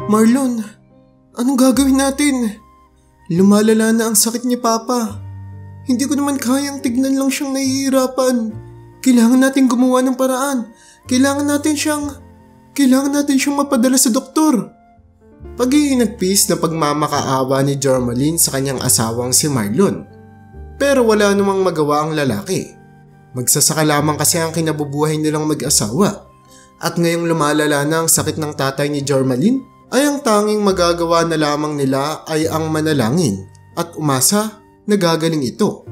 Marlon, anong gagawin natin? Lumalala na ang sakit ni Papa. Hindi ko naman kayang tignan lang siyang nahihirapan. Kailangan natin gumawa ng paraan. Kailangan natin siyang mapadala sa doktor. Pag-iinagpis na pagmamakaawa ni Jormaline sa kanyang asawang si Marlon. Pero wala namang magawa ang lalaki. Magsasaka lamang kasi ang kinabubuhay nilang mag-asawa. At ngayong lumalala na ang sakit ng tatay ni Jormaline, ay ang tanging magagawa na lamang nila ay ang manalangin at umasa na gagaling ito.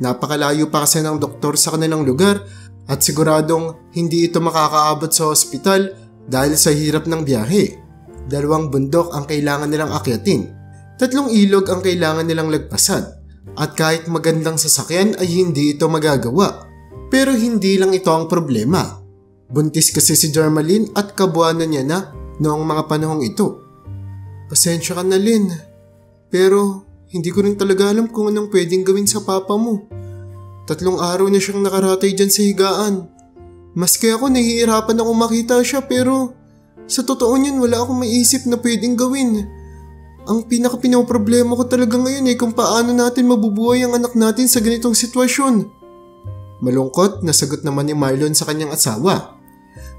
Napakalayo pa kasi ng doktor sa kanilang lugar at siguradong hindi ito makakaabot sa ospital dahil sa hirap ng biyahe. 2 bundok ang kailangan nilang akyatin, 3 ilog ang kailangan nilang lagpasan, at kahit magandang sasakyan ay hindi ito magagawa. Pero hindi lang ito ang problema. Buntis kasi si Jormaline at kabuanan niya na noong mga panahong ito. Pasensya ka na, Lynn. Pero hindi ko rin talaga alam kung anong pwedeng gawin sa papa mo. 3 araw na siyang nakaratay dyan sa higaan. Maski ako nahihirapan akong makita siya pero sa totoo niyan wala akong maisip na pwedeng gawin. Ang pinaka-pinoproblema ko talaga ngayon ay kung paano natin mabubuhay ang anak natin sa ganitong sitwasyon. Malungkot na sagot naman ni Marlon sa kanyang asawa.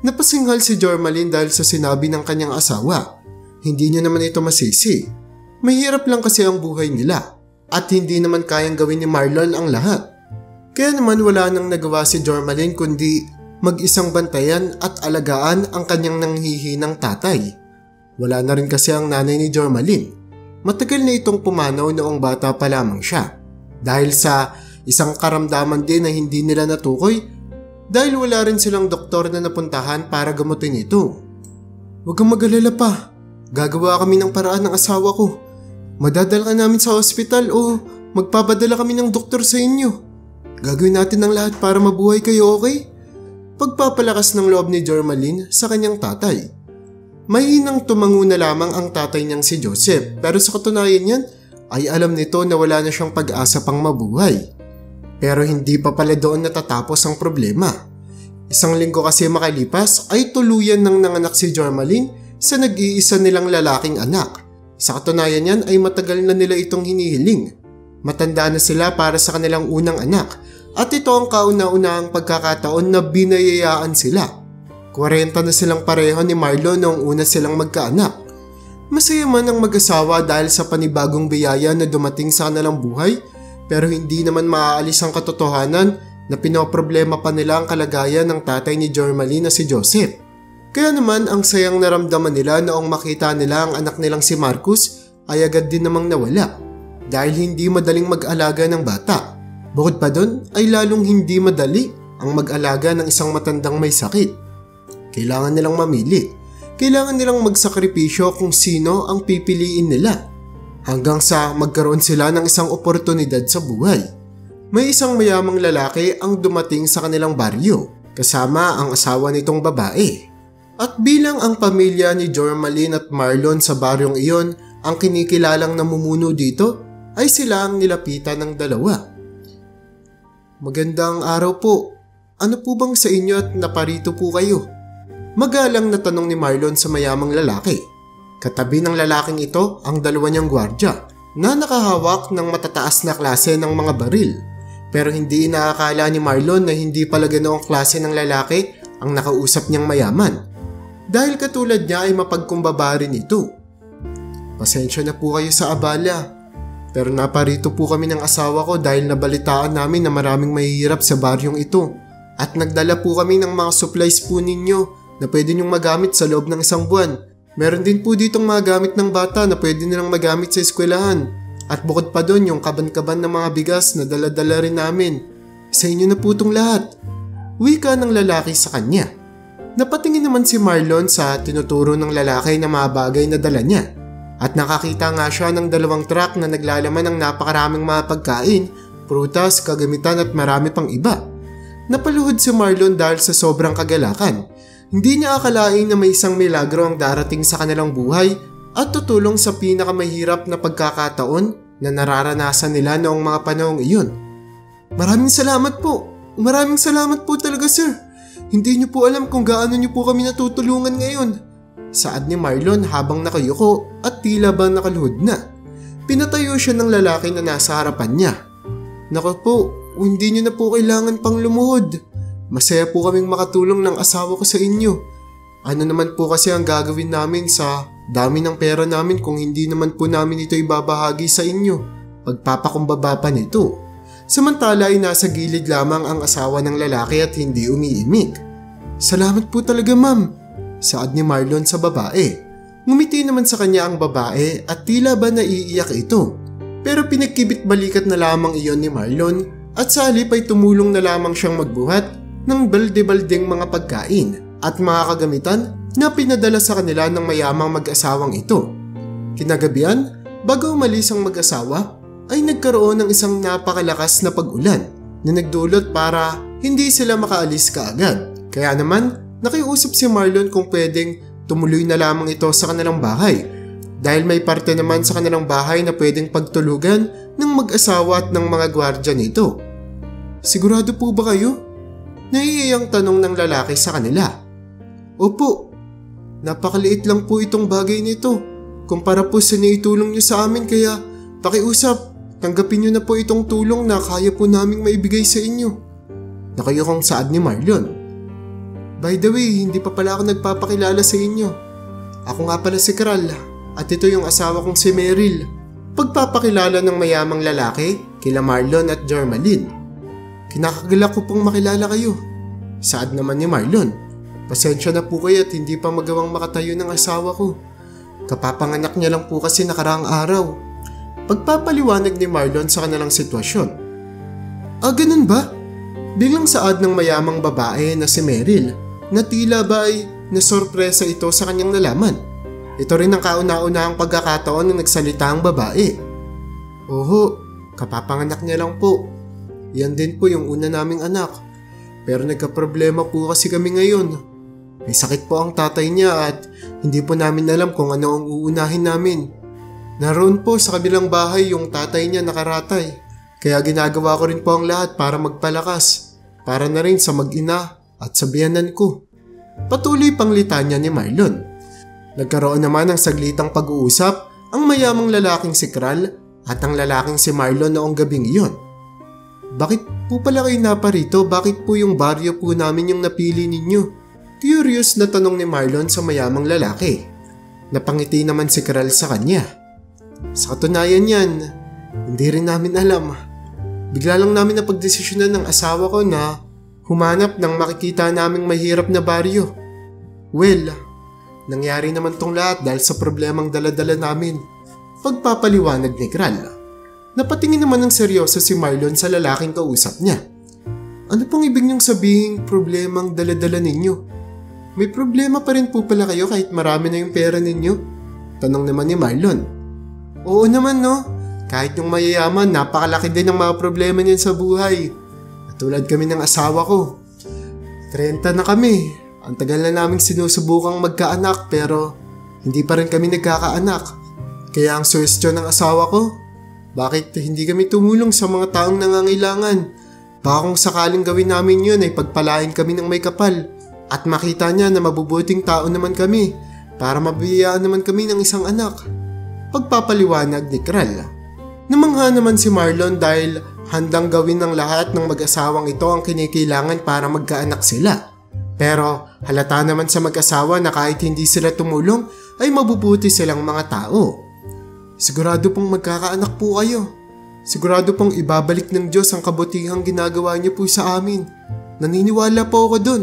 Napasinghal si Jormaline dahil sa sinabi ng kanyang asawa. Hindi niya naman ito masisi. Mahirap lang kasi ang buhay nila at hindi naman kayang gawin ni Marlon ang lahat. Kaya naman wala nang nagawa si Jormaline kundi mag-isang bantayan at alagaan ang kanyang nanghihinang tatay. Wala na rin kasi ang nanay ni Jormaline. Matagal na itong pumanaw noong bata pa lamang siya. Dahil sa isang karamdaman din na hindi nila natukoy dahil wala rin silang doktor na napuntahan para gamutin ito. Huwag kang mag-alala pa. Gagawa kami ng paraan ng asawa ko. Madadala ka namin sa ospital o magpapadala kami ng doktor sa inyo. Gagawin natin ang lahat para mabuhay kayo, okay? Pagpapalakas ng loob ni Jormaline sa kanyang tatay. Mahinang tumango na lamang ang tatay niyang si Joseph pero sa katunayan niyan ay alam nito na wala na siyang pag-asa pang mabuhay. Pero hindi pa pala doon natatapos ang problema. 1 linggo kasi makalipas ay tuluyan nang nanganak si Jormaline sa nag-iisa nilang lalaking anak. Sa katunayan niyan ay matagal na nila itong hinihiling. Matanda na sila para sa kanilang unang anak at ito ang kauna-unahang pagkakataon na binayayaan sila. 40 na silang pareho ni Marlon noong una silang magkaanak. Masaya man ang mag-asawa dahil sa panibagong biyaya na dumating sa kanilang buhay pero hindi naman maaalis ang katotohanan na pinoproblema pa nila ang kalagayan ng tatay ni Jormaline na si Joseph. Kaya naman ang sayang naramdaman nila noong makita nila ang anak nilang si Marcus ay agad din namang nawala dahil hindi madaling mag-alaga ng bata. Bukod pa doon ay lalong hindi madali ang mag-alaga ng isang matandang may sakit. Kailangan nilang mamili. Kailangan nilang magsakripisyo kung sino ang pipiliin nila. Hanggang sa magkaroon sila ng isang oportunidad sa buhay. May isang mayamang lalaki ang dumating sa kanilang baryo kasama ang asawa nitong babae. At bilang ang pamilya ni Jormaline at Marlon sa baryong iyon ang kinikilalang namumuno dito ay sila ang nilapitan ng dalawa. Magandang araw po. Ano po bang sa inyo at naparito po kayo? Magalang na tanong ni Marlon sa mayamang lalaki. Katabi ng lalaking ito ang 2 niyang gwardya na nakahawak ng matataas na klase ng mga baril. Pero hindi inaakala ni Marlon na hindi pala ganoong klase ng lalaki ang nakausap niyang mayaman. Dahil katulad niya ay mapagkumbaba rin ito. Pasensya na po kayo sa abala. Pero naparito po kami ng asawa ko dahil nabalitaan namin na maraming mahihirap sa baryong ito. At nagdala po kami ng mga supplies po ninyo na pwede niyong magamit sa loob ng 1 buwan. Meron din po ditong mga gamit ng bata na pwede nilang magamit sa eskwelahan. At bukod pa doon yung kaban-kaban ng mga bigas na dala-dala rin namin. Sa inyo na po itong lahat. Wika ng lalaki sa kanya. Napatingin naman si Marlon sa tinuturo ng lalaki na mga bagay na dala niya. At nakakita nga siya ng 2 truck na naglalaman ng napakaraming mga pagkain, prutas, kagamitan at marami pang iba. Napaluhod si Marlon dahil sa sobrang kagalakan. Hindi niya akalain na may isang milagro ang darating sa kanilang buhay at tutulong sa pinakamahirap na pagkakataon na nararanasan nila noong mga panahong iyon. Maraming salamat po. Maraming salamat po talaga, sir. Hindi niyo po alam kung gaano niyo po kami natutulungan ngayon. Saad ni Marlon habang nakayuko at tila ba nakaluhod na. Pinatayo siya ng lalaki na nasa harapan niya. Naku po, hindi niyo na po kailangan pang lumuhod. Masaya po kaming makatulong ng asawa ko sa inyo. Ano naman po kasi ang gagawin namin sa dami ng pera namin kung hindi naman po namin ito ibabahagi sa inyo. Pagpapakumbaba pa nito. Samantala ay nasa gilid lamang ang asawa ng lalaki at hindi umiimik. Salamat po talaga ma'am, saad ni Marlon sa babae. Ngumiti naman sa kanya ang babae at tila ba naiiyak ito. Pero pinagkibit balikat na lamang iyon ni Marlon at sa halip ay tumulong na lamang siyang magbuhat ng balde-baldeng mga pagkain at mga kagamitan na pinadala sa kanila ng mayamang mag-asawang ito. Kinagabihan, bago umalis ang mag-asawa, ay nagkaroon ng isang napakalakas na pag-ulan na nagdulot para hindi sila makaalis kaagad. Kaya naman, nakiusap si Marlon kung pwedeng tumuloy na lamang ito sa kanilang bahay dahil may parte naman sa kanilang bahay na pwedeng pagtulugan ng mag-asawa at ng mga gwardya nito. Sigurado po ba kayo? Naiiyang tanong ng lalaki sa kanila. Opo, napakaliit lang po itong bagay nito kumpara po sa naitulong niyo sa amin kaya pakiusap, tanggapin niyo na po itong tulong na kaya po naming maibigay sa inyo. Nakayukong saad ni Marlon. By the way, hindi pa pala ako nagpapakilala sa inyo. Ako nga pala si Kral at ito yung asawa kong si Meryl. Pagpapakilala ng mayamang lalaki kila Marlon at Jermaline. Kinakagalak ko pong makilala kayo. Saad naman ni Marlon. Pasensya na po kayo at hindi pa magawang makatayo ng asawa ko. Kapapanganak niya lang po kasi nakaraang araw. Pagpapaliwanag ni Marlon sa kanilang sitwasyon. Ganun ba? Biglang saad ng mayamang babae na si Meryl na tila ba ay nasorpresa ito sa kanyang nalaman. Ito rin ang kauna-unahang pagkakataon na nagsalita ang babae. Oho, kapapanganak niya lang po. Yan din po yung una naming anak. Pero nagka-problema po kasi kami ngayon. May sakit po ang tatay niya at hindi po namin alam kung ano ang uunahin namin. Naroon po sa kabilang bahay yung tatay niya nakaratay. Kaya ginagawa ko rin po ang lahat para magpalakas. Para na rin sa mag-ina at sa biyanan ko. Patuloy pang litanya ni Marlon. Nagkaroon naman ng saglitang pag-uusap ang mayamang lalaking si Kral at ang lalaking si Marlon noong gabing iyon. Bakit po pala kayo naparito? Bakit po yung baryo po namin yung napili ninyo? Curious na tanong ni Marlon sa mayamang lalaki. Napangiti naman si Kral sa kanya. Sa katunayan yan, hindi rin namin alam. Bigla lang namin napagdesisyonan ng asawa ko na humanap ng makikita naming mahirap na baryo. Well, nangyari naman tong lahat dahil sa problemang daladala namin. Pagpapaliwanag ni Kral. Napatingin naman ng seryoso si Marlon sa lalaking kausap niya. Ano pong ibig niyong sabihing problemang daladala ninyo? May problema pa rin po pala kayo kahit marami na yung pera ninyo? Tanong naman ni Marlon. Oo naman no. Kahit yung mayayaman, napakalaki din ang mga problema niyan sa buhay. Katulad kami ng asawa ko. 30 na kami. Ang tagal na naming sinusubukang magkaanak pero hindi pa rin kami nagkakaanak. Kaya ang suwestyon ng asawa ko, bakit hindi kami tumulong sa mga taong nangangailangan? Baka kung sakaling gawin namin yun ay pagpalain kami ng may kapal at makita niya na mabubuting tao naman kami para mabiyayaan naman kami ng isang anak. Pagpapaliwanag ni Kral. Namangha naman si Marlon dahil handang gawin ng lahat ng mag-asawang ito ang kinikailangan para magkaanak sila. Pero halata naman sa mag-asawa na kahit hindi sila tumulong ay mabubuti silang mga tao. Sigurado pong magkakaanak po kayo. Sigurado pong ibabalik ng Diyos ang kabutihang ginagawa niyo po sa amin. Naniniwala po ako dun.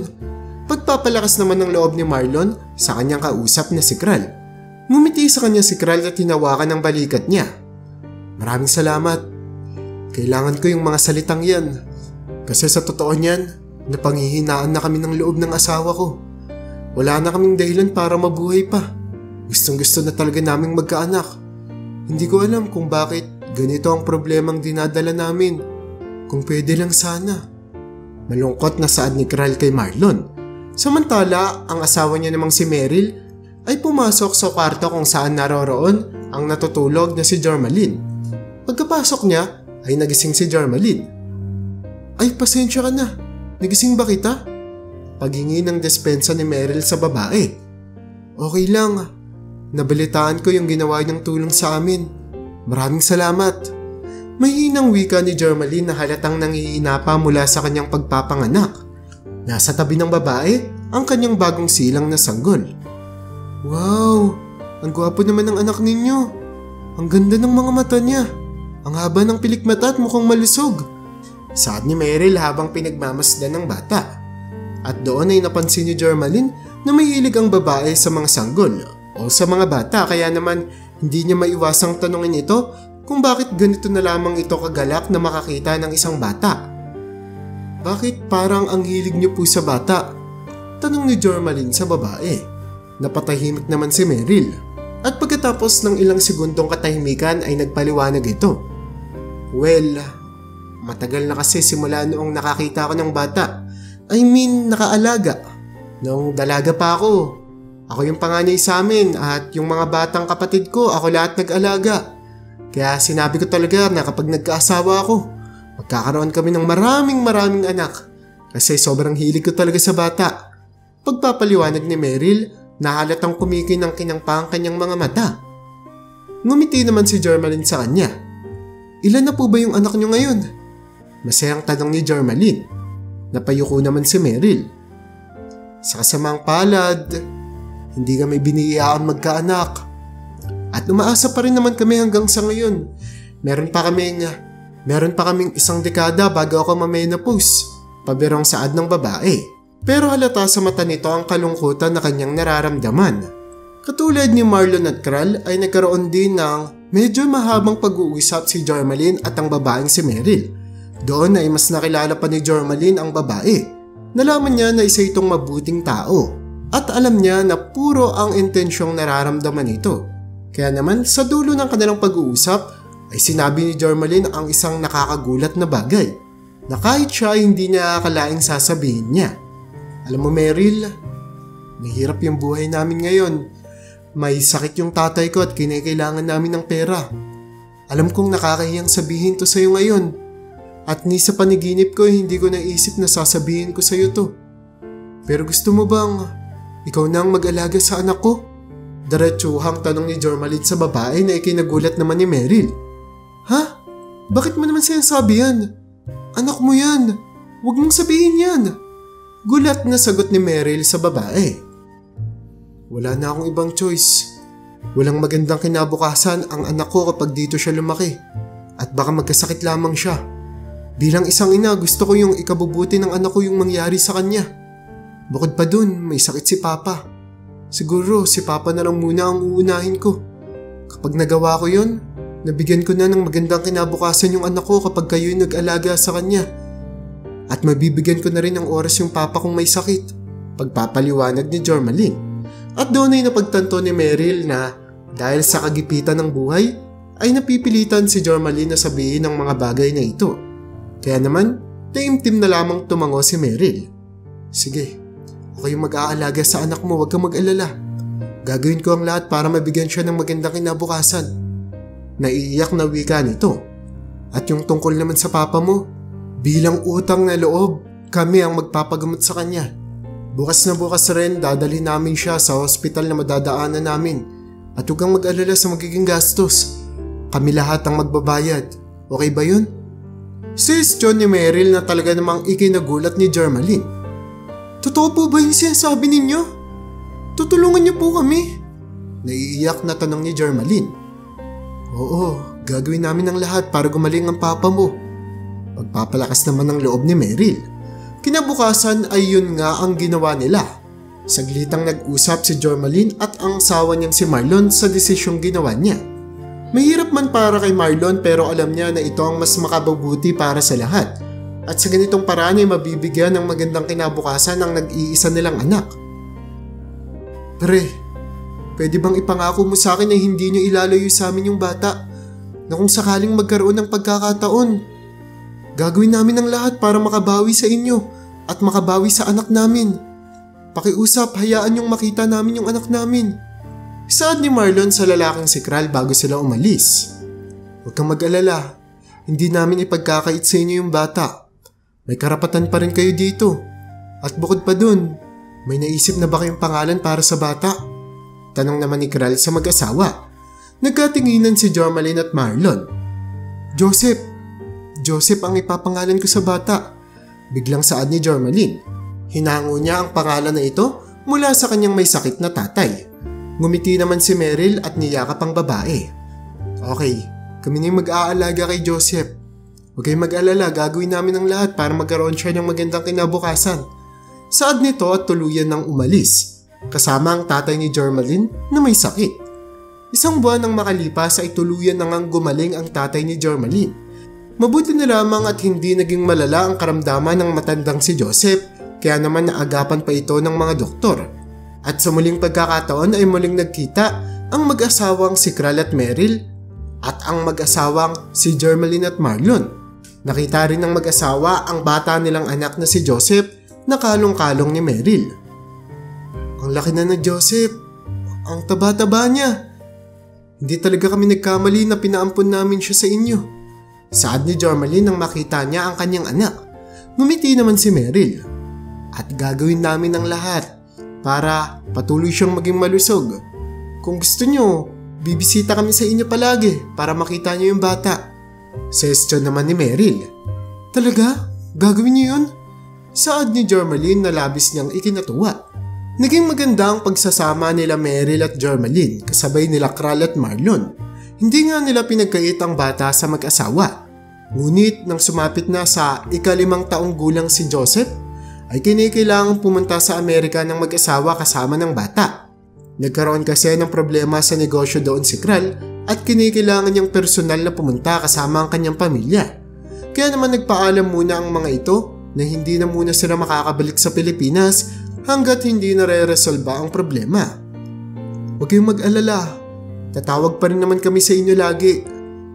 Pagpapalakas naman ng loob ni Marlon sa kanyang kausap na si Kral. Ngumiti sa kanya si Kral at hinawakan ng balikat niya. Maraming salamat. Kailangan ko yung mga salitang yan. Kasi sa totoo niyan, napanghihinaan na kami ng loob ng asawa ko. Wala na kaming dahilan para mabuhay pa. Gustong gusto na talaga naming magkaanak. Hindi ko alam kung bakit ganito ang problemang dinadala namin. Kung pwede lang sana. Malungkot na saad ni Kral kay Marlon. Samantala, ang asawa niya namang si Meryl ay pumasok sa kwarto kung saan naroroon ang natutulog na si Jermaline. Pagkapasok niya ay nagising si Jermaline. Ay pasensya ka na, nagising ba kita? Paghingi ng despensa ni Meryl sa babae. Okay lang. Nabalitaan ko yung ginawa niyang tulong sa amin. Maraming salamat. May hinang wika ni Jermaline na halatang nangihinapa mula sa kanyang pagpapanganak. Nasa tabi ng babae ang kanyang bagong silang na sanggol. Wow! Ang gwapo naman ng anak ninyo. Ang ganda ng mga mata niya. Ang haba ng pilikmata at mukhang malusog. Saad ni Meryl habang pinagmamasdan ng bata. At doon ay napansin ni Jermaline na may hilig ang babae sa mga sanggol o sa mga bata, kaya naman hindi niya maiwasang tanungin ito kung bakit ganito na lamang ito kagalak na makakita ng isang bata. Bakit parang ang hilig niyo po sa bata? Tanong ni Jermaline sa babae. Napatahimik naman si Meryl. At pagkatapos ng ilang segundong katahimikan ay nagpaliwanag ito. Well, matagal na kasi simula noong nakakita ko ng bata. I mean, nakaalaga. Noong dalaga pa ako. Ako yung panganay sa amin at yung mga batang kapatid ko, ako lahat nag-alaga. Kaya sinabi ko talaga na kapag nagkaasawa ako, magkakaroon kami ng maraming anak. Kasi sobrang hilig ko talaga sa bata. Pagpapaliwanag ni Meryl, nahalatang kumikinang-kinang pa ang kanyang mga mata. Ngumiti naman si Jermaline sa kanya. Ilan na po ba yung anak niyo ngayon? Masayang tanong ni Jermaline. Napayuko naman si Meryl. Sa kasamang palad, hindi kami biniyaan magkaanak. At umaasa pa rin naman kami hanggang sa ngayon. Meron pa kaming isang dekada bago ako mamenopause. Pabirong saad ng babae. Pero halata sa mata nito ang kalungkutan na kanyang nararamdaman. Katulad ni Marlon at Kral ay nagkaroon din ng medyo mahabang pag-uusap si Jermaline at ang babaeng si Meryl. Doon ay mas nakilala pa ni Jermaline ang babae. Nalaman niya na isa itong mabuting tao at alam niya na puro ang intensyong nararamdaman nito. Kaya naman sa dulo ng kanilang pag-uusap ay sinabi ni Jermaline ang isang nakakagulat na bagay na kahit siya hindi niya akalaing sasabihin niya. Alam mo Meryl, mahirap yung buhay namin ngayon. May sakit yung tatay ko at kinakailangan namin ng pera. Alam kong nakakahiyang sabihin to sa'yo ngayon. At ni sa paniginip ko hindi ko naisip na sasabihin ko sa'yo to. Pero gusto mo bang ikaw na ang mag-alaga sa anak ko? Diretsuhang tanong ni Jermaline sa babae na ikinagulat naman ni Meryl. Ha? Bakit mo naman sinasabi yan? Anak mo yan. Huwag mong sabihin yan. Gulat na sagot ni Meryl sa babae. Wala na akong ibang choice. Walang magandang kinabukasan ang anak ko kapag dito siya lumaki. At baka magkasakit lamang siya. Bilang isang ina, gusto ko yung ikabubuti ng anak ko yung mangyari sa kanya. Bukod pa dun, may sakit si Papa. Siguro si Papa na lang muna ang uunahin ko. Kapag nagawa ko yun, nabigyan ko na ng magandang kinabukasan yung anak ko kapag kayo'y nag-alaga sa kanya. At mabibigyan ko na rin ng oras yung papa kong may sakit. Pagpapaliwanag ni Jermaline. At doon ay napagtanto ni Meryl na dahil sa kagipitan ng buhay ay napipilitan si Jermaline na sabihin ang mga bagay na ito. Kaya naman, taimtim na lamang tumango si Meryl. Sige, ako yung mag-aalaga sa anak mo, huwag kang mag-alala. Gagawin ko ang lahat para mabigyan siya ng magandang kinabukasan. Naiiyak na wika nito. At yung tungkol naman sa papa mo, bilang utang na loob, kami ang magpapagamot sa kanya. Bukas na bukas rin, dadalhin namin siya sa hospital na madadaanan namin. At huwag kang mag-alala sa magiging gastos. Kami lahat ang magbabayad. Okay ba yun? Sis John ni Meryl na talaga namang ikinagulat ni Jermaline. Totoo po ba yung sinasabi ninyo? Tutulungan niyo po kami? Naiiyak na tanong ni Jermaline. Oo, gagawin namin ang lahat para gumaling ang papa mo. Pagpapalakas naman ng loob ni Meryl. Kinabukasan ay yun nga ang ginawa nila. Saglitang nag-usap si Jermaline at ang asawa niyang si Marlon sa desisyong ginawa niya. Mahirap man para kay Marlon pero alam niya na ito ang mas makabubuti para sa lahat. At sa ganitong paraan ay mabibigyan ng magandang kinabukasan ang nag-iisa nilang anak. Pre, pwede bang ipangako mo sa akin na hindi niyo ilalayo sa amin yung bata? Na kung sakaling magkaroon ng pagkakataon, gagawin namin ang lahat para makabawi sa inyo at makabawi sa anak namin. Pakiusap, hayaan niyong makita namin yung anak namin. Saad ni Marlon sa lalaking si Kral bago sila umalis. Huwag kang mag-alala, hindi namin ipagkakait sa inyo yung bata. May karapatan pa rin kayo dito. At bukod pa dun, may naisip na ba kayong pangalan para sa bata? Tanong naman ni Kral sa mag-asawa. Nagkatinginan si Jormaline at Marlon. Joseph ang ipapangalan ko sa bata. Biglang saad ni Jormaline. Hinango niya ang pangalan na ito mula sa kanyang may sakit na tatay. Ngumiti naman si Meryl at niyakap ang babae. Okay, kami na yung mag-aalaga kay Joseph. Huwag kayong mag-alala, gagawin namin ang lahat para magkaroon siya ng magandang kinabukasan. Saad nito at tuluyan ng umalis, kasama ang tatay ni Jormaline na may sakit. Isang buwan nang makalipas ay tuluyan nang gumaling ang tatay ni Jormaline. Mabuti na lamang at hindi naging malala ang karamdaman ng matandang si Joseph, kaya naman naagapan pa ito ng mga doktor. At sa muling pagkakataon ay muling nagkita ang mag-asawang si Kral at Meryl at ang mag-asawang si Jormaline at Marlon. Nakita rin ng mag-asawa ang bata nilang anak na si Joseph na kalong-kalong ni Meryl. Ang laki na Joseph, ang taba-taba niya. Hindi talaga kami nagkamali na pinaampon namin siya sa inyo. Saad ni Jormaline nang makita niya ang kanyang anak. Ngumiti naman si Meryl. At gagawin namin ang lahat para patuloy siyang maging malusog. Kung gusto nyo, bibisita kami sa inyo palagi para makita niyo yung bata. Suggestion naman ni Meryl. Talaga? Gagawin niyo yun? Saad ni Jormaline na labis niyang ikinatuwa. Naging maganda ang pagsasama nila Meryl at Jormaline kasabay nila Kral at Marlon. Hindi nga nila pinagkait ang bata sa mag-asawa. Ngunit nang sumapit na sa 5 taong gulang si Joseph, ay kailangang pumunta sa Amerika ng mag-asawa kasama ng bata. Nagkaroon kasi ng problema sa negosyo doon si Kral at kailangan niyang personal na pumunta kasama ang kanyang pamilya. Kaya naman nagpaalam muna ang mga ito na hindi na muna sila makakabalik sa Pilipinas hanggat hindi nare-resolba ang problema. Huwag kayong mag-alala. Tatawag pa rin naman kami sa inyo lagi.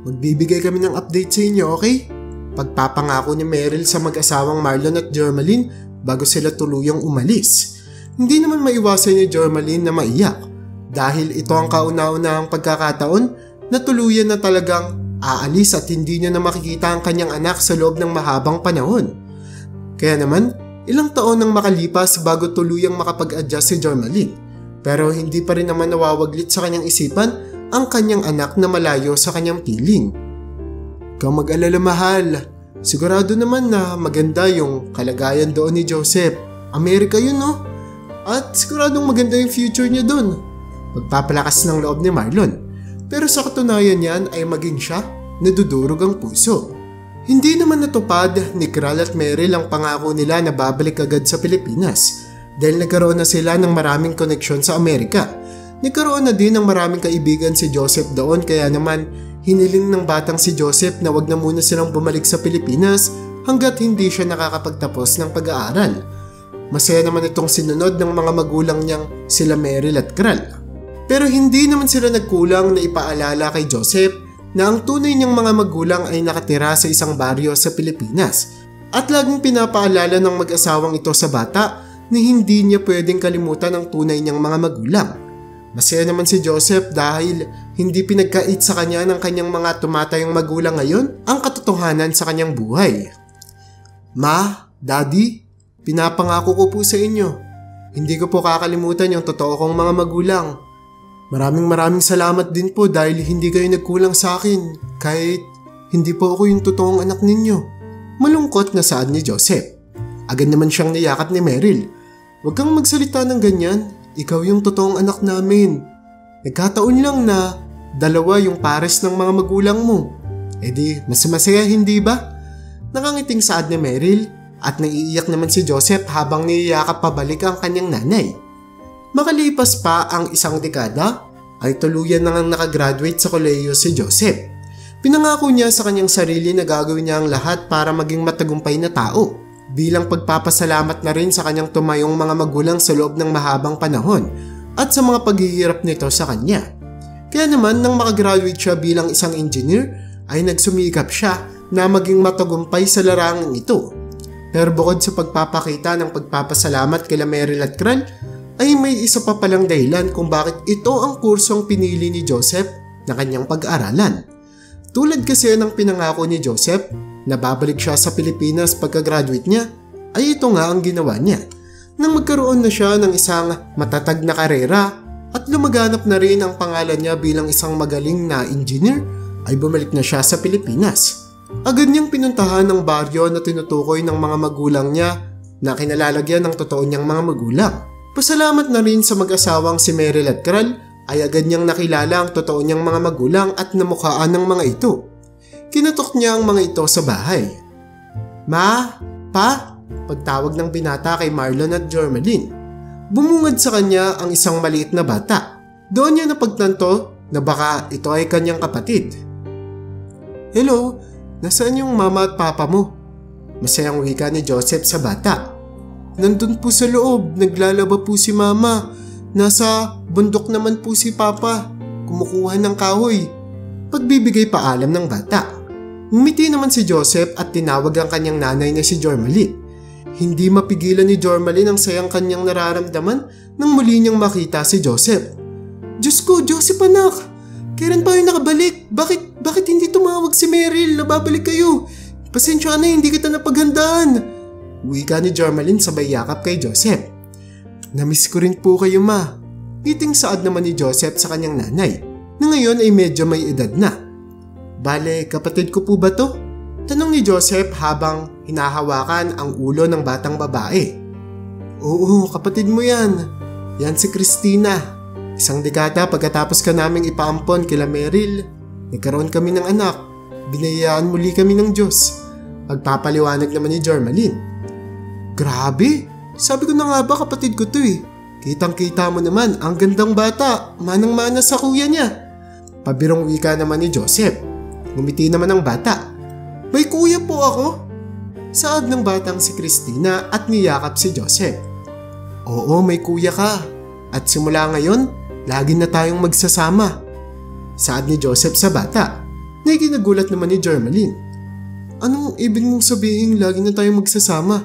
Magbibigay kami ng update sa inyo, okay? Pagpapangako ni Meryl sa mag-asawang Marlon at Jormaline bago sila tuluyang umalis. Hindi naman maiwasan ni Jormaline na maiyak dahil ito ang kauna-unahang pagkakataon na tuluyan na talagang aalis at hindi niya na makikita ang kanyang anak sa loob ng mahabang panahon. Kaya naman, ilang taon nang makalipas bago tuluyang makapag-adjust si Jormaline. Pero hindi pa rin naman nawawaglit sa kanyang isipan ang kanyang anak na malayo sa kanyang piling. Ikaw mag-alala mahal. Sigurado naman na maganda yung kalagayan doon ni Joseph. Amerika yun no? At siguradong maganda yung future niya doon. Magpapalakas ng loob ni Marlon. Pero sa katunayan niyan ay maging siya nadudurog ang puso. Hindi naman natupad ni Kral at Meryl ang pangako nila na babalik agad sa Pilipinas dahil nagkaroon na sila ng maraming koneksyon sa Amerika. Nagkaroon na din ng maraming kaibigan si Joseph doon kaya naman hiniling ng batang si Joseph na wag na muna silang bumalik sa Pilipinas hanggat hindi siya nakakapagtapos ng pag-aaral. Masaya naman itong sinunod ng mga magulang niyang sila Meryl at Kral. Pero hindi naman sila nagkulang na ipaalala kay Joseph na ang tunay niyang mga magulang ay nakatira sa isang baryo sa Pilipinas at laging pinapaalala ng mag-asawang ito sa bata na hindi niya pwedeng kalimutan ang tunay niyang mga magulang. Masaya naman si Joseph dahil hindi pinagkait sa kanya ng kanyang mga tumatayong magulang ngayon ang katotohanan sa kanyang buhay. Ma, Daddy, pinapangako ko po sa inyo. Hindi ko po kakalimutan yung totoo kong mga magulang. Maraming salamat din po dahil hindi kayo nagkulang sa akin kahit hindi po ako yung totoong anak ninyo. Malungkot na saad ni Joseph. Agad naman siyang niyakap ni Meryl. Huwag kang magsalita ng ganyan. Ikaw yung totoong anak namin. Nagkataon lang na 2 yung pares ng mga magulang mo. E di, mas masaya hindi ba? Nakangiting saad ni Meryl at naiiyak naman si Joseph habang niyayakap pabalik ang kanyang nanay. Makalipas pa ang 1 dekada ay tuluyan na nakagraduate sa kolehiyo si Joseph. Pinangako niya sa kanyang sarili na gagawin niya ang lahat para maging matagumpay na tao. Bilang pagpapasalamat na rin sa kanyang tumayong mga magulang sa loob ng mahabang panahon at sa mga paghihirap nito sa kanya. Kaya naman nang makagraduate siya bilang isang engineer ay nagsumikap siya na maging matagumpay sa larangan ito. Pero bukod sa pagpapakita ng pagpapasalamat kila Meryl at Kral ay may isa pa palang dahilan kung bakit ito ang kursong pinili ni Joseph na kanyang pag-aralan. Tulad kasi ng pinangako ni Joseph na babalik siya sa Pilipinas pagka-graduate niya, ay ito nga ang ginawa niya. Nang magkaroon na siya ng isang matatag na karera, at lumaganap na rin ang pangalan niya bilang isang magaling na engineer, ay bumalik na siya sa Pilipinas. Agad niyang pinuntahan ng baryo na tinutukoy ng mga magulang niya na kinalalagyan ng totoo niyang mga magulang. Pasalamat na rin sa mag-asawang si Meryl at Kral ay agad niyang nakilala ang totoo niyang mga magulang at namukhaan ng mga ito. Kinatok niya ang mga ito sa bahay. "Ma? Pa?" pagtawag ng binata kay Marlon at Jormeline. Bumungad sa kanya ang isang maliit na bata. Doon niya napagtanto na baka ito ay kanyang kapatid. "Hello, nasaan yung mama at papa mo?" Masayang wika ni Joseph sa bata. "Nandun po sa loob, naglalaba po si mama. Nasa bundok naman po si papa, kumukuha ng kahoy." Pagbibigay paalam ng bata. Ngumiti naman si Joseph at tinawag ang kanyang nanay na si Jormeline. Hindi mapigilan ni Jormeline ang sayang kanyang nararamdaman nang muli niyang makita si Joseph. "Diyos ko, Joseph anak! Kailan pa kayo nakabalik? Bakit hindi tumawag si Meryl na babalik kayo? Pasensya na, hindi kita napaghandaan." Wika ni Jormeline sabay yakap kay Joseph. "Namiss ko rin po kayo, ma." Ngiting saad naman ni Joseph sa kanyang nanay, na ngayon ay medyo may edad na. "Bale, kapatid ko po ba to?" Tanong ni Joseph habang hinahawakan ang ulo ng batang babae. "Oo, kapatid mo yan. Yan si Christina. Isang dekada pagkatapos ka naming ipaampon kila Meryl, nagkaroon kami ng anak. Binayaan muli kami ng Diyos." Pagpapaliwanag naman ni Jormeline. "Grabe, sabi ko na nga ba kapatid ko to eh. Kitang-kita mo naman, ang gandang bata, manang-mana sa kuya niya." Pabirong wika naman ni Joseph. Ngumiti naman ang bata. "May kuya po ako?" Saad ng batang si Christina at niyakap si Joseph. "Oo, may kuya ka. At simula ngayon, lagi na tayong magsasama." Saad ni Joseph sa bata. Naikinagulat naman ni Jormeline. "Anong ibig mong sabihin lagi na tayong magsasama?"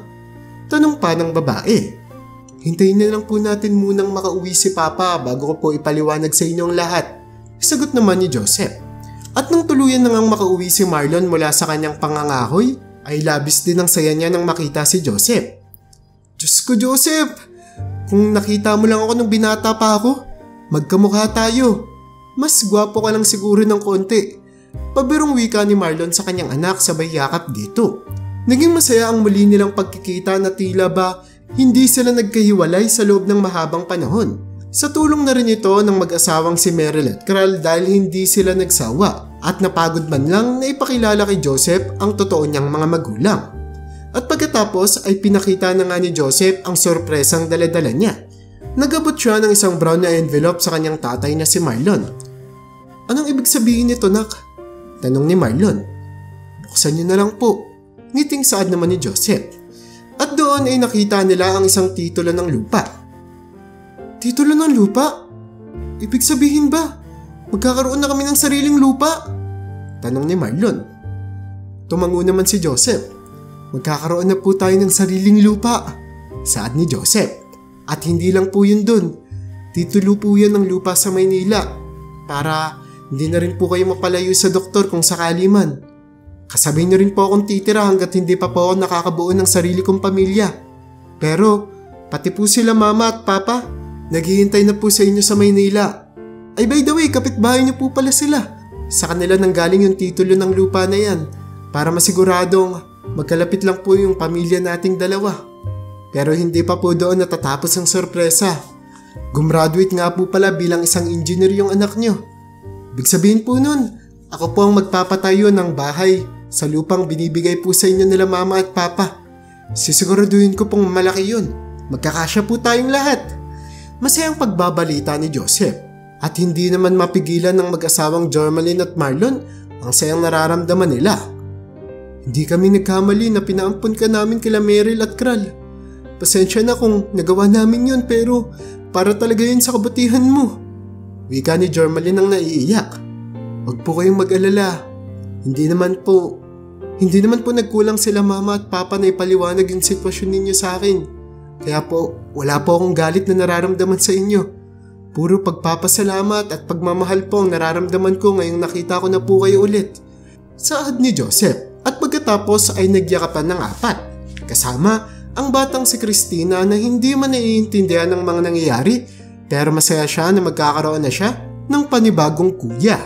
Tanong pa ng babae. "Hintayin na lang po natin munang makauwi si Papa bago ko po ipaliwanag sa inyong lahat." Sagot naman ni Joseph. At nang tuluyan na ngang makauwi si Marlon mula sa kanyang pangangahoy, ay labis din ang saya niya nang makita si Joseph. "Diyos ko, Joseph! Kung nakita mo lang ako nung binata pa ako, magkamukha tayo. Mas gwapo ka lang siguro ng konti." Pabirong wika ni Marlon sa kanyang anak sabay yakap dito. Naging masaya ang muli nilang pagkikita na tila ba hindi sila nagkahiwalay sa loob ng mahabang panahon. Sa tulong na rin ito ng mag-asawang si Meryl at Kral dahil hindi sila nagsawa at napagod man lang na ipakilala kay Joseph ang totoo niyang mga magulang. At pagkatapos ay pinakita na nga ni Joseph ang sorpresang daladala niya. Nagabot siya ng isang brown na envelope sa kanyang tatay na si Marlon. "Anong ibig sabihin nito, nak?" Tanong ni Marlon. "Buksan niyo na lang po." Ngiting saad naman ni Joseph. At doon ay nakita nila ang isang titulo ng lupa. "Titulo ng lupa? Ibig sabihin ba, magkakaroon na kami ng sariling lupa?" Tanong ni Marlon. Tumango naman si Joseph. "Magkakaroon na po tayo ng sariling lupa," saad ni Joseph. "At hindi lang po yun dun. Titulo po yan ng lupa sa Maynila para hindi na rin po kayo mapalayo sa doktor kung sakali man. Kasabay niyo rin po akong titira hanggat hindi pa po ako nakakabuo ng sarili kong pamilya. Pero pati po sila mama at papa, naghihintay na po sa inyo sa Maynila. Ay by the way, kapitbahay niyo po pala sila. Sa kanila nanggaling yung titulo ng lupa na yan para masiguradong magkalapit lang po yung pamilya nating dalawa." Pero hindi pa po doon natatapos ang sorpresa. Gumraduate nga po pala bilang isang engineer yung anak niyo. Ibig sabihin po nun, ako po ang magpapatayo ng bahay sa lupang binibigay po sa inyo nila mama at papa. Sisiguraduhin ko pong malaki yun. Magkakasya po tayong lahat. Masayang pagbabalita ni Joseph at hindi naman mapigilan ng mag-asawang Jormeline at Marlon ang sayang nararamdaman nila. "Hindi kami nagkamali na pinaampon ka namin kila Meryl at Kral. Pasensya na kung nagawa namin yun pero para talaga yun sa kabutihan mo." Wika ni Jormeline ang naiiyak. "Huwag po kayong mag-alala. Hindi naman po nagkulang sila mama at papa na ipaliwanag yung sitwasyon ninyo sa akin. Kaya po, wala po akong galit na nararamdaman sa inyo. Puro pagpapasalamat at pagmamahal po ang nararamdaman ko ngayong nakita ko na po kayo ulit." Saad ni Joseph at pagkatapos ay nagyakapan ng apat. Kasama ang batang si Christina na hindi man naiintindihan ng mga nangyayari Pero masaya siya na magkakaroon na siya ng panibagong kuya.